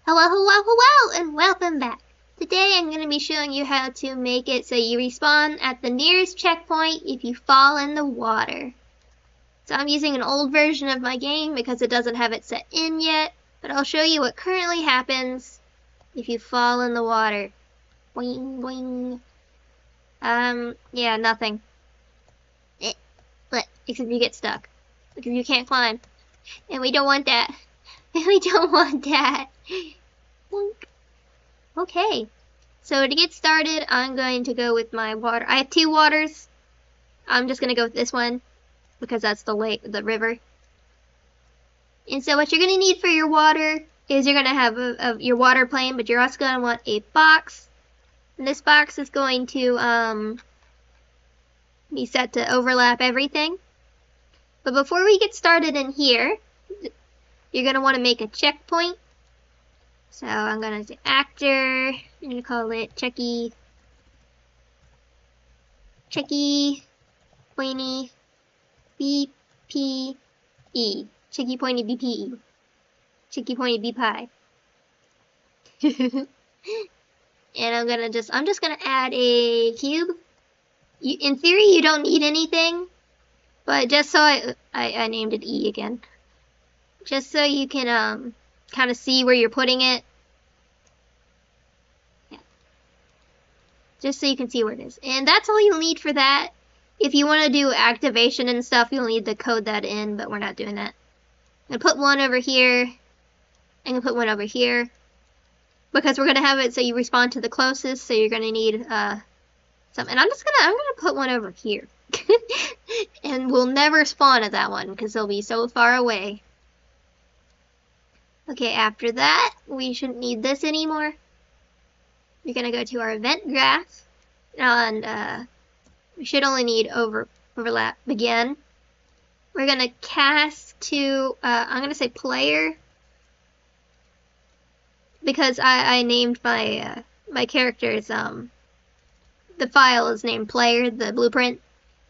Hello, hello, hello, and welcome back. Today I'm going to be showing you how to make it so you respawn at the nearest checkpoint if you fall in the water. So I'm using an old version of my game because it doesn't have it set in yet, but I'll show you what currently happens if you fall in the water. Boing, boing. Yeah, nothing. But except you get stuck because you can't climb. And we don't want that. We don't want that. Okay, so to get started, I'm going to go with my water. I have two waters. I'm just going to go with this one because that's the lake, the river. And so what you're going to need for your water is you're going to have your water plane, but you're also going to want a box. And this box is going to be set to overlap everything. But before we get started in here, you're going to want to make a checkpoint. So I'm going to say actor, I'm going to call it Checky Pointy BPE. Checky Pointy BPE. Checky Pointy BPie. And I'm just gonna add a cube. In theory, you don't need anything, but just so I named it E again. Just so you can kind of see where you're putting it. Yeah. Just so you can see where it is. And that's all you'll need for that. If you want to do activation and stuff, you'll need to code that in, but we're not doing that. I'm going to put one over here. I'm going to put one over here. Because we're going to have it so you respawn to the closest, so you're going to need some. And I'm going to put one over here. And we'll never spawn at that one, because they'll be so far away. Okay, after that, we shouldn't need this anymore. We're going to go to our event graph. And we should only need overlap begin. We're going to cast to, I'm going to say player. Because I named my characters, the file is named player, the blueprint.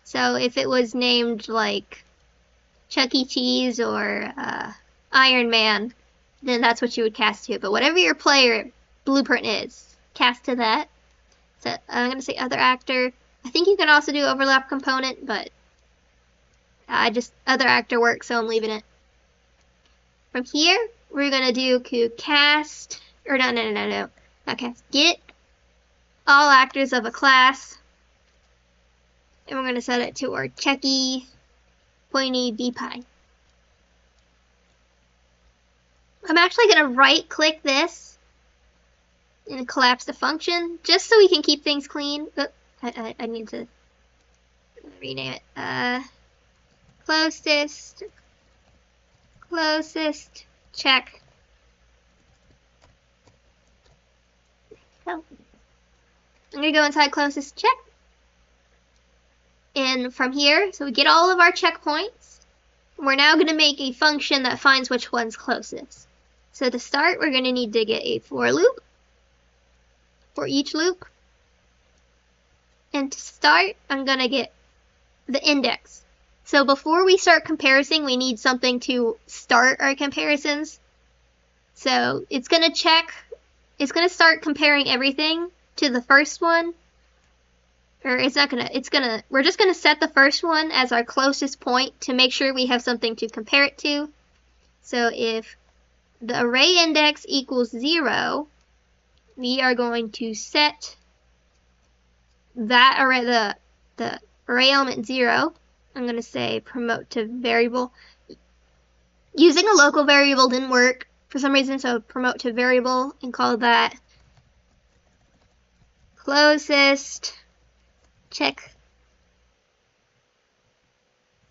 So if it was named like Chuck E. Cheese or Iron Man, then that's what you would cast to. But whatever your player blueprint is, cast to that. So I'm going to say other actor. I think you can also do overlap component, but other actor works, so I'm leaving it. From here, we're going to do cast, or no, not cast, get all actors of a class. And we're going to set it to our Checky Pointy BPie. I'm actually going to right click this and collapse the function just so we can keep things clean. Oh, I need to rename it. Closest check. Oh. I'm going to go inside closest check. And from here, so we get all of our checkpoints. We're now going to make a function that finds which one's closest. So to start, we're going to need to get a for loop for each loop. And to start, I'm going to get the index. So before we start comparing, we need something to start our comparisons. So it's going to start comparing everything to the first one. Or we're just going to set the first one as our closest point to make sure we have something to compare it to. So if the array index equals 0, we are going to set that array, the array element 0. I'm going to say promote to variable. Using a local variable didn't work for some reason, so promote to variable and call that closest check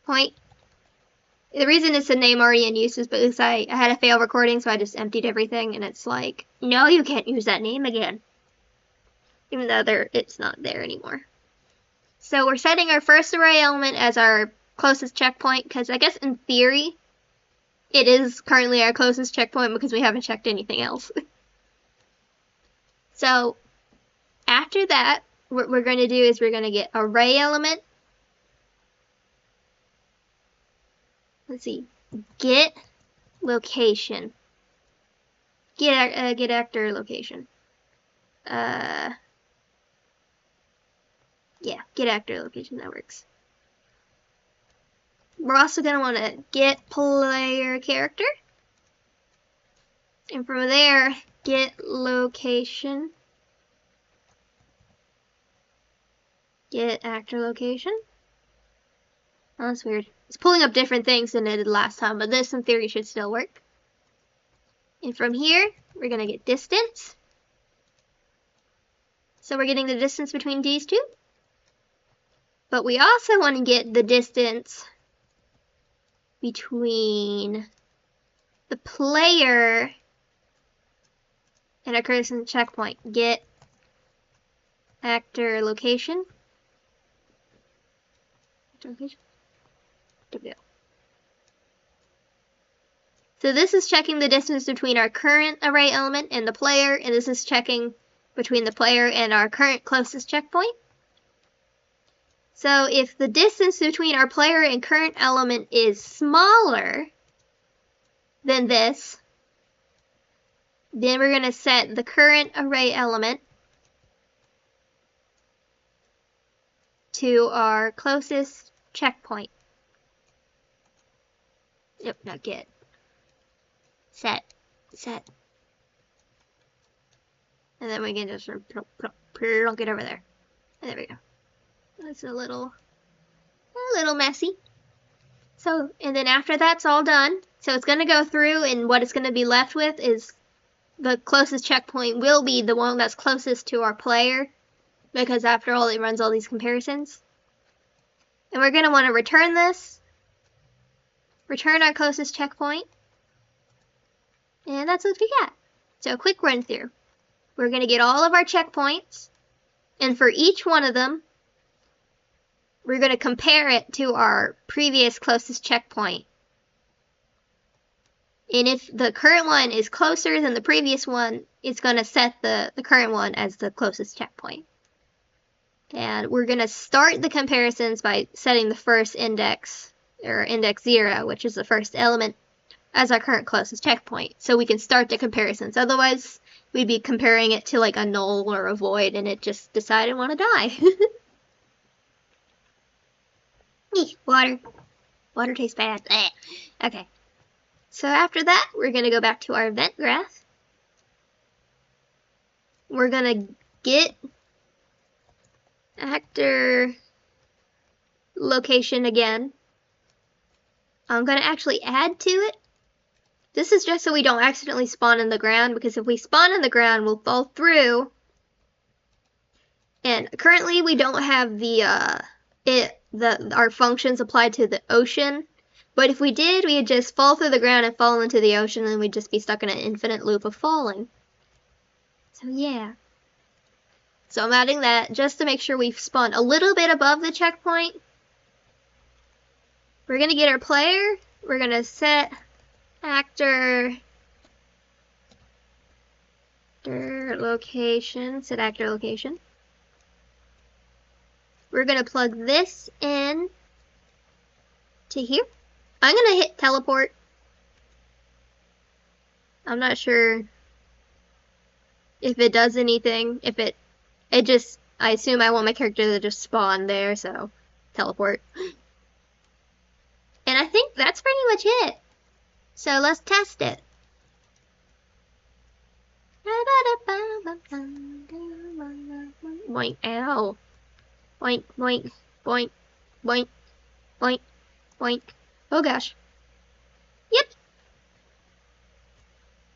point. The reason it's a name already in use is because I had a fail recording, so I just emptied everything, and it's like, no, you can't use that name again. Even though it's not there anymore. So we're setting our first array element as our closest checkpoint, because I guess in theory, it is currently our closest checkpoint because we haven't checked anything else. So after that, what we're going to do is we're going to get array element. Let's see, get location. Get actor location. Yeah, get actor location, that works. We're also gonna wanna get player character. And from there, get location. Get actor location. Oh, that's weird. It's pulling up different things than it did last time, but this in theory should still work. And from here, we're gonna get distance. So we're getting the distance between these two. But we also want to get the distance between the player and our current checkpoint. Get actor location. Actor location. There we go. So this is checking the distance between our current array element and the player, and this is checking between the player and our current closest checkpoint. So if the distance between our player and current element is smaller than this, then we're going to set the current array element to our closest checkpoint. Yep, not get. Set. And then we can just plunk it over there. And there we go. That's a little messy. So, and then after that's all done, so it's going to go through, and what it's going to be left with is the closest checkpoint will be the one that's closest to our player, because after all, it runs all these comparisons. And we're going to want to return this, return our closest checkpoint, and that's what we got. So a quick run through. We're going to get all of our checkpoints, and for each one of them, we're going to compare it to our previous closest checkpoint. And if the current one is closer than the previous one, it's going to set the current one as the closest checkpoint. And we're going to start the comparisons by setting the first index, or index 0, which is the first element, as our current closest checkpoint. So we can start the comparisons. Otherwise, we'd be comparing it to like a null or a void, and it just decided I want to die. Water. Water tastes bad. Okay. So after that, we're going to go back to our event graph. We're going to get actor location again. I'm going to actually add to it. This is just so we don't accidentally spawn in the ground, because if we spawn in the ground, we'll fall through. And currently we don't have our functions applied to the ocean. But if we did, we'd just fall through the ground and fall into the ocean, and we'd just be stuck in an infinite loop of falling. So yeah. So I'm adding that just to make sure we spawn a little bit above the checkpoint. We're going to get our player. We're going to set actor location. Set actor location. We're going to plug this in to here. I'm going to hit teleport. I'm not sure if it does anything. If it just, I assume I want my character to just spawn there, so teleport. And I think that's pretty much it. So let's test it. Boink, ow. Boink, boink, boink, boink, boink, boink. Oh gosh. Yep.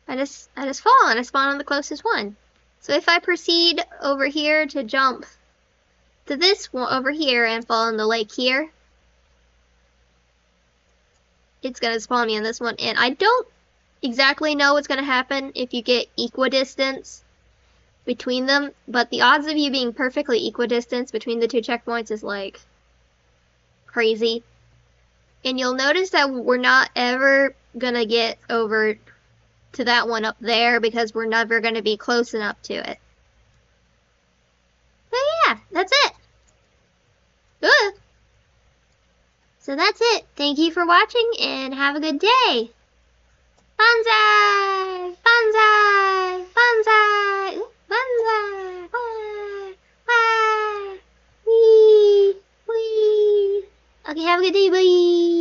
I just fall and I spawn on the closest one. So if I proceed over here to jump to this one over here and fall in the lake here, it's going to spawn me in this one. And I don't exactly know what's going to happen if you get equidistance between them, but the odds of you being perfectly equidistant between the two checkpoints is like crazy. And you'll notice that we're not ever going to get over to that one up there because we're never going to be close enough to it. So yeah, that's it. So that's it. Thank you for watching and have a good day. Banzai! Banzai! have a good day. Bye.